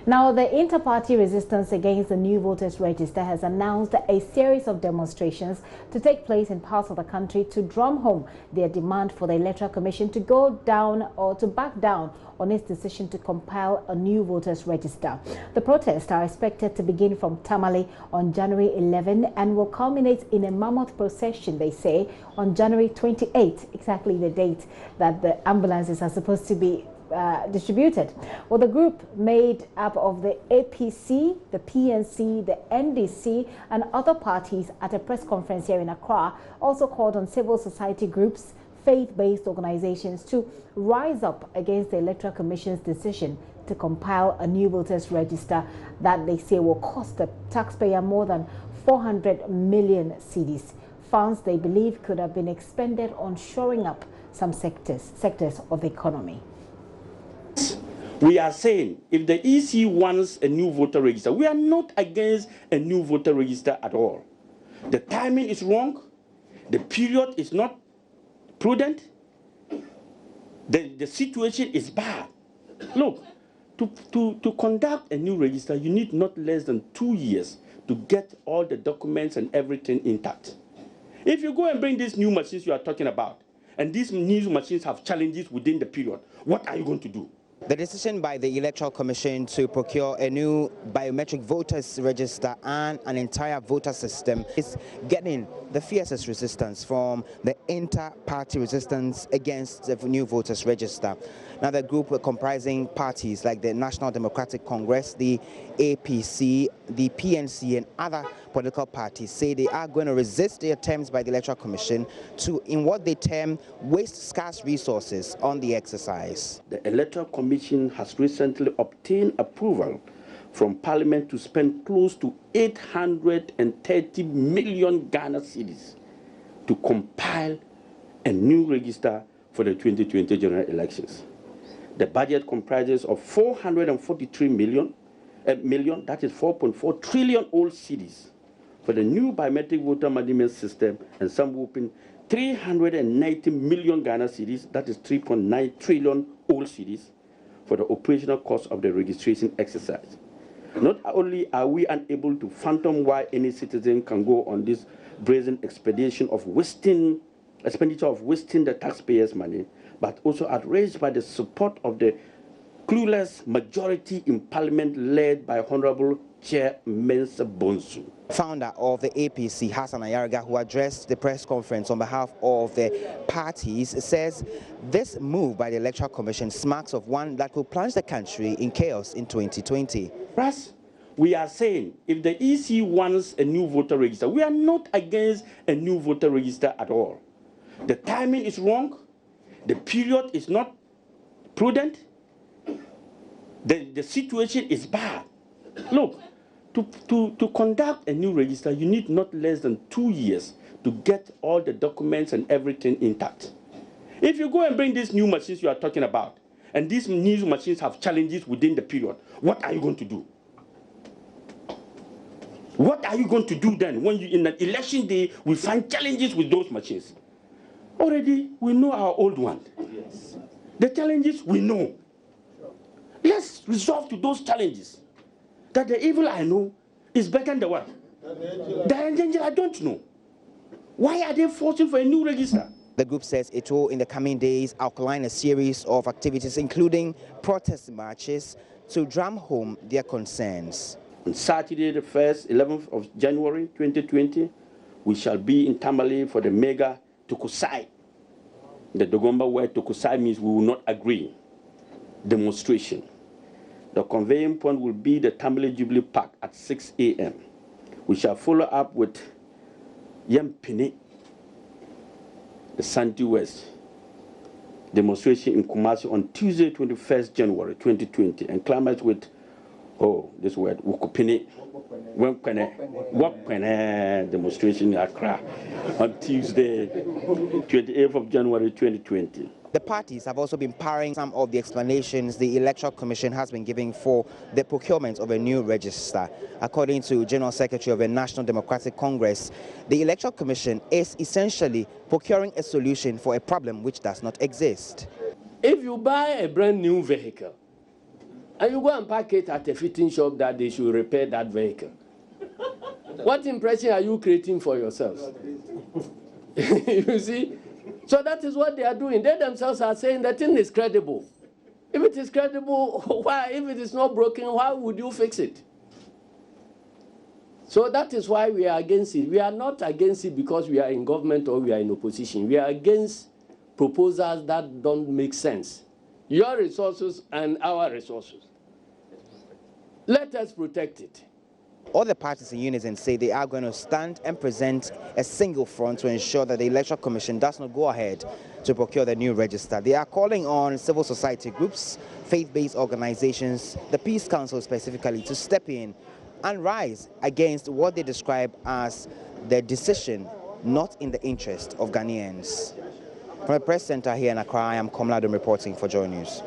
Now, the Inter-Party Resistance Against the New Voters Register has announced a series of demonstrations to take place in parts of the country to drum home their demand for the Electoral Commission to go down or to back down on its decision to compile a new voters register. The protests are expected to begin from Tamale on January 11 and will culminate in a mammoth procession, they say, on January 28, exactly the date that the ambulances are supposed to be distributed. Well, the group made up of the APC, the PNC, the NDC and other parties at a press conference here in Accra also called on civil society groups, faith-based organizations to rise up against the Electoral Commission's decision to compile a new voters register that they say will cost the taxpayer more than 400 million cedis. Funds they believe could have been expended on shoring up some sectors of the economy. We are saying if the EC wants a new voter register, we are not against a new voter register at all. The timing is wrong. The period is not prudent. The situation is bad. Look, to conduct a new register, you need not less than 2 years to get all the documents and everything intact. If you go and bring these new machines you are talking about, and these new machines have challenges within the period, what are you going to do? The decision by the Electoral Commission to procure a new biometric voters register and an entire voter system is getting the fiercest resistance from the Inter-Party Resistance Against the New Voters Register. Now, the group comprising parties like the National Democratic Congress, the APC, the PNC and other political parties say they are going to resist the attempts by the Electoral Commission to, in what they term, waste scarce resources on the exercise. The Electoral Commission has recently obtained approval from Parliament to spend close to 830 million Ghana cedis to compile a new register for the 2020 general elections. The budget comprises of 443 million, that is 4.4 trillion old cedis for the new biometric voter management system, and some whooping 390 million Ghana cedis, that is 3.9 trillion old cedis, for the operational cost of the registration exercise. Not only are we unable to fathom why any citizen can go on this brazen expedition of expenditure of wasting the taxpayers' money, but also outraged by the support of the clueless majority in Parliament led by Honorable Chair Mensa Bonsu. Founder of the APC, Hassan Ayarga, who addressed the press conference on behalf of the parties, says this move by the Electoral Commission smacks of one that will plunge the country in chaos in 2020. Plus, we are saying if the EC wants a new voter register, we are not against a new voter register at all. The timing is wrong. The period is not prudent. The situation is bad. Look, to conduct a new register, you need not less than 2 years to get all the documents and everything intact. If you go and bring these new machines you are talking about, and these new machines have challenges within the period, what are you going to do? What are you going to do then when you, in an election day, we find challenges with those machines? Already, we know our old one. Yes. The challenges, we know. Let's resolve to those challenges. That the evil I know is better than the what? The danger I don't know. Why are they forcing for a new register? The group says it will, in the coming days, outline a series of activities, including protest marches, to drum home their concerns. On Saturday, the 11th of January 2020, we shall be in Tamale for the mega Tukusai. The Dogomba word Tukusai means we will not agree demonstration. The conveying point will be the Tamale Jubilee Park at 6 a.m. We shall follow up with Yampini, the Santi West demonstration in Kumasi on Tuesday, 21st January 2020, and climax with, this word, Wukupini, Wapene demonstration in Accra on Tuesday, 28th of January 2020. The parties have also been parrying some of the explanations the Electoral Commission has been giving for the procurement of a new register. According to General Secretary of the National Democratic Congress, the Electoral Commission is essentially procuring a solution for a problem which does not exist. If you buy a brand new vehicle, and you go and park it at a fitting shop that they should repair that vehicle. What impression are you creating for yourselves? You see? So that is what they are doing. They themselves are saying the thing is credible. If it is credible, why? If it is not broken, why would you fix it? So that is why we are against it. We are not against it because we are in government or we are in opposition. We are against proposals that don't make sense. Your resources and our resources. Let us protect it. All the parties in unison say they are going to stand and present a single front to ensure that the Electoral Commission does not go ahead to procure the new register. They are calling on civil society groups, faith-based organizations, the Peace Council specifically, to step in and rise against what they describe as the decision not in the interest of Ghanaians. From the press center here in Accra, I am Komladum reporting for JoyNews.